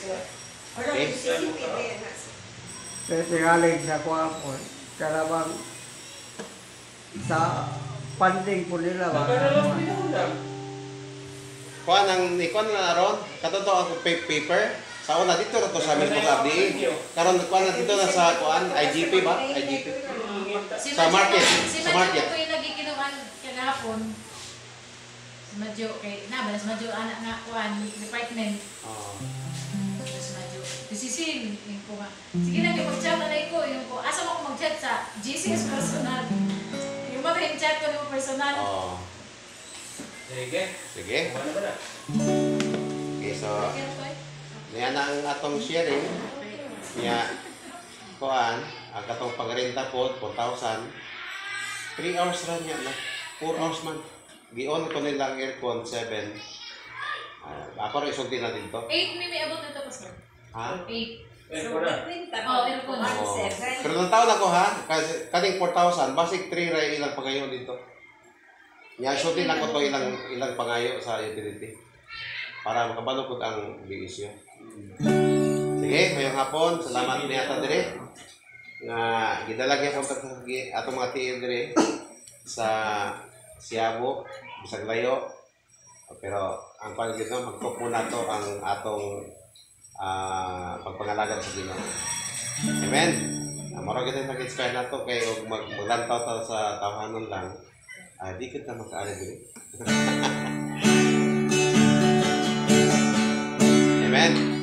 Okay? Kaya tingaling sa kuwapon. Karabang sa panding po nila ba? Kuha nang ikon na ron, katoto ako paper. Sa una dito na to sa amin kung abdi. Karon kuha na dito na sa kuan IGP ba? IGP. Sa market. Sa market. Si Madyo ko yung nagikinuan kanapon. Si Madyo kay mas Madyo anak nga kuan department. Si Madyo. Isisin yung ko nga. Sige na kay mag-chat na ko yung ko. Asa mo ko mag-chat sa GCS personal. Yung mga chat ko ng personal. Sige. Sige. Okay, so niya na ang atong sharing niya kuan ang katong pagrenta po 4,000 3 hours ra niya na 4 hours man gi-on ko nilang aircon 7 ako rin isulti na dito 8 may abot na tapos sir. Ha? 8. Aircon. Pero nang taon ako ha kasi kating 4,000 basic 3 ra ilang pangayo dito niya isulti na ko to ilang pangayo sa utility para makabalo po ang bigisyo. Sige, mayong hapon, salamat niya ata dire. Nga gidalag ako atong mga tiil dire sa Siabo, bisag layo. Pero ang pagdito magtok muna to ang atong pagpangalagad sa Ginoo. Amen. Maro kita nag-inspire na to kay og maglantaw ta sa tawhanon lang. Di kita makaali dire. Amen.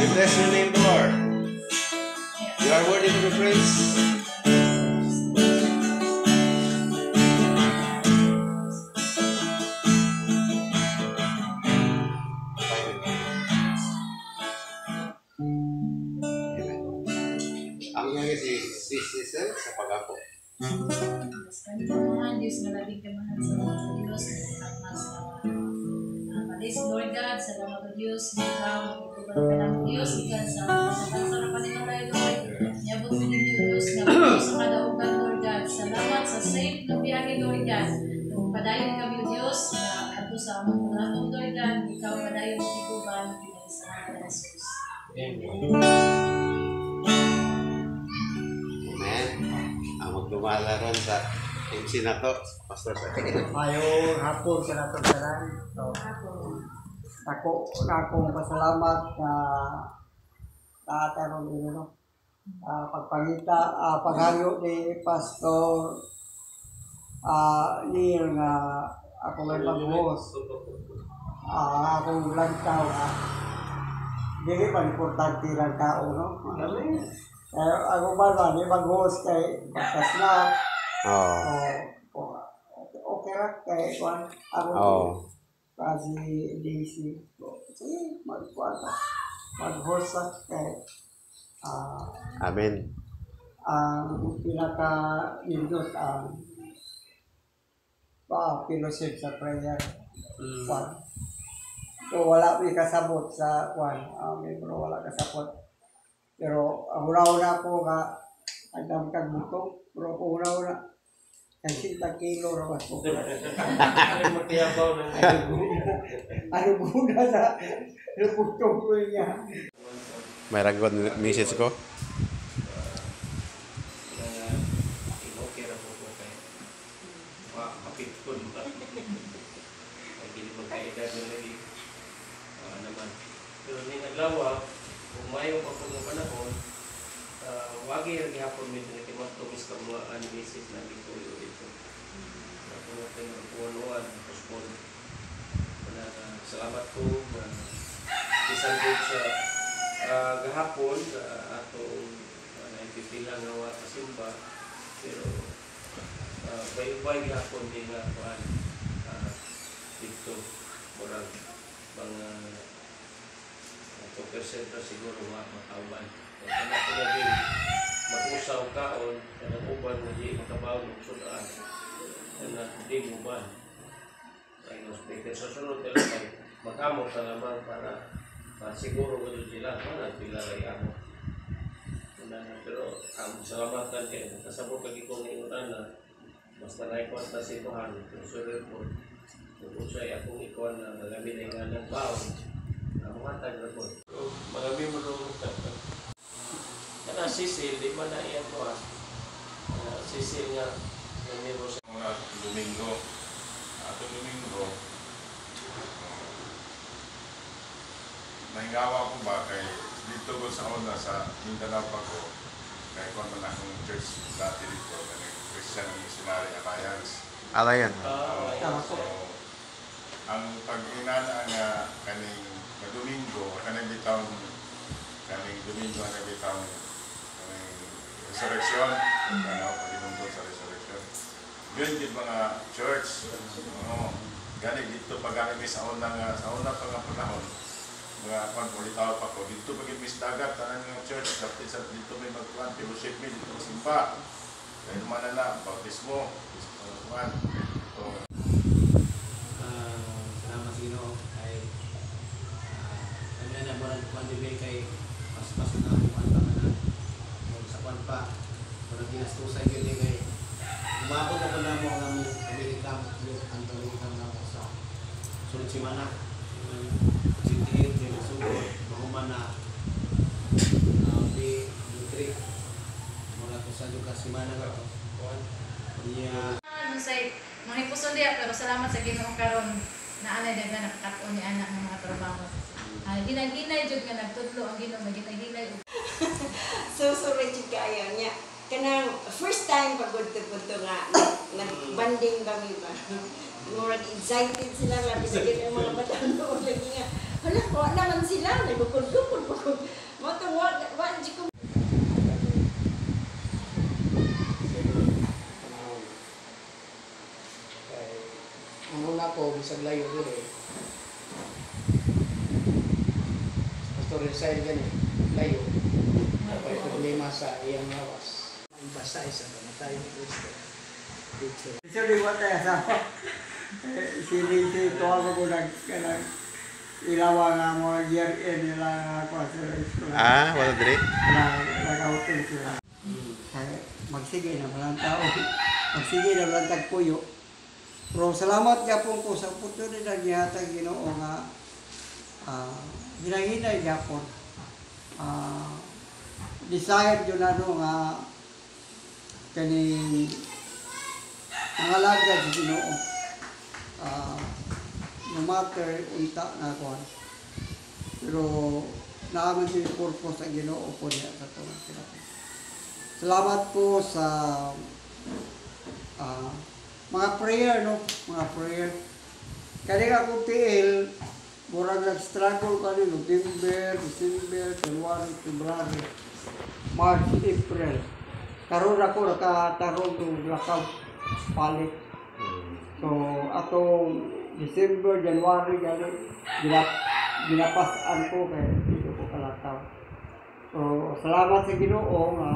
We bless your name, Lord. You are worthy to be praised. Ang nangyari si Cecil sa pag-ako. Kanilang Diyos na labing kamahan sa mga Diyos Praise Lord God, salamat o Diyos, ikaw, magkutubal ka ng Diyos, ikaw sa pagsarapan nila tayo, Lord. Yabot ko din yung Diyos, nga po sa kadaugan, Lord God. Salamat sa safe na biyahe, Lord God. Kung padayon kami o Diyos, na ato sa among pulatong, Lord God, ikaw padayon ng ikuban, sa mga Jesus. Amen. Ang magdumala ron sa MC na to, Pastor sa Mayong hapon sa natong tanan. So, akong pasalamat na tatanong din no. Pagpangita paghayo ni Pastor Neil nga ako may mag-host. Akong lantaw dili pa importante lang tao no. Ako ba ni mag-host kay Pastor okay ra kay kuan ako kasi DC sige mag-host kay Amen. ang pinaka nindot ang fellowship sa prayer kuan so wala may kasabot sa kuan membro wala kasabot pero ang una ko nga agam kag buto pero kung una kasi 10 kilo raw ako. Ano matiyabaw ng Ano muna na reputong ko niya. May ragon message ko. okay ra po ko kay mapitpon ba. Ay dili magkaedad na lagi. Naman. Pero ning adlaw kung mayo pa po ng panahon, wagi ra gihapon mi sa kimato mis ka mga animations na dito dito. Ako na tayo puwan-puwan postpone. Salamat po bisan po sa gahapon sa atong naipipila nga wa kasimba pero bay-bay gahapon din nga kuan dito murag mga 2% na siguro matawan. Kaya ko na din mag-usaw kaon kanang uban nga di makabaw ng sudan na di mo ba ay hospital sa sunod talaga magkamot sa lamang para siguro ko sila para pila ray amo pero ang salamatan kay kasabot lagi ko ngayon na basta na ikuan ta si Tuhan pero sure po kung siya akong ikuan na nalabi na nga ng baon matag na po mga miyembro kana Cecil di ba na iyan ko Cecil nga miyembro sa mga Domingo atong Domingo nahingawa ko ba kay dito ko sa una sa Mindanao pa ko kay kung man akong church dati dito kay Christian Missionary Alliance so ang pag-inana nga kaning Domingo kaning bitaw kaning Domingo nga bitaw kaning resurrection pag-inungkol sa resurrection yun din mga church gani dito pag sa una pa nga panahon mga pag-ulitaw pa ko dito pag-imis dagat tanan nga church dapat sa dito may magkuhan fellowship may dito simba kaya naman na bautismo kuhan so salamat Ginoo kay kanya na murag kuan di kay pas na kuan pa na sa kuan pa murag ginastusay gyud kay umabot ako na mo ang Amerika ang tawag na sa sunod semana Sintir din sugod mahuman na di trip mula ko sa juga semana nga kuan niya Say, manipuson diya, pero salamat sa Ginoo karon na anay daga nakakaon ni anak ng mga trabaho. Ginay-ginay jud nga nagtudlo ang Ginoo, ginay-ginay. So jud kaayo niya. Kanang first time pagod-pagod nga nag-banding kami ba. Murag excited sila labi sa mga bata lagi nga. Hala, ko naman sila nagukod-ukod side gani, layo. May problema sa iyang lawas. Ang basa isa namatay ni Kristo. Dito. So, di ba tayo sa siling-siling ito ako kung ilawa nga mo year-end nila ako sa restaurant. Wala dire. Nag-hotel sila. Kaya magsige na walang tao. Magsige na walang tagpuyo. Pero salamat ka po ko sa oportunidad niya tag Ginoo nga hinahinay niya po. Desire yun nga kaning nangalagad sa Ginoo. No matter unta na ako. Pero naaman din yung purpose sa Ginoo po niya sa tunang sila. Salamat po sa mga prayer, no? Mga prayer. Kaya akong tiil, murag nag-struggle ka rin, November, December, January, February, March, April. Karoon ako nakatarong ng lakaw, palit. So, atong December, January, gano'n, ginapasaan ko kaya dito ko kalataw. So, salamat sa Ginoo nga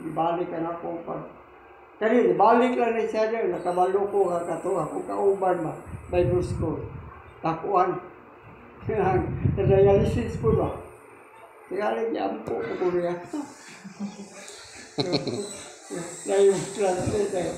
ibalik ka na ako pag kani ibalik lang ni siya dyan, nakabalo ko kato ako kauban ba, Bible school. Takuan. Dialysis po ba? Kaya lang po ko niya. Na yung translate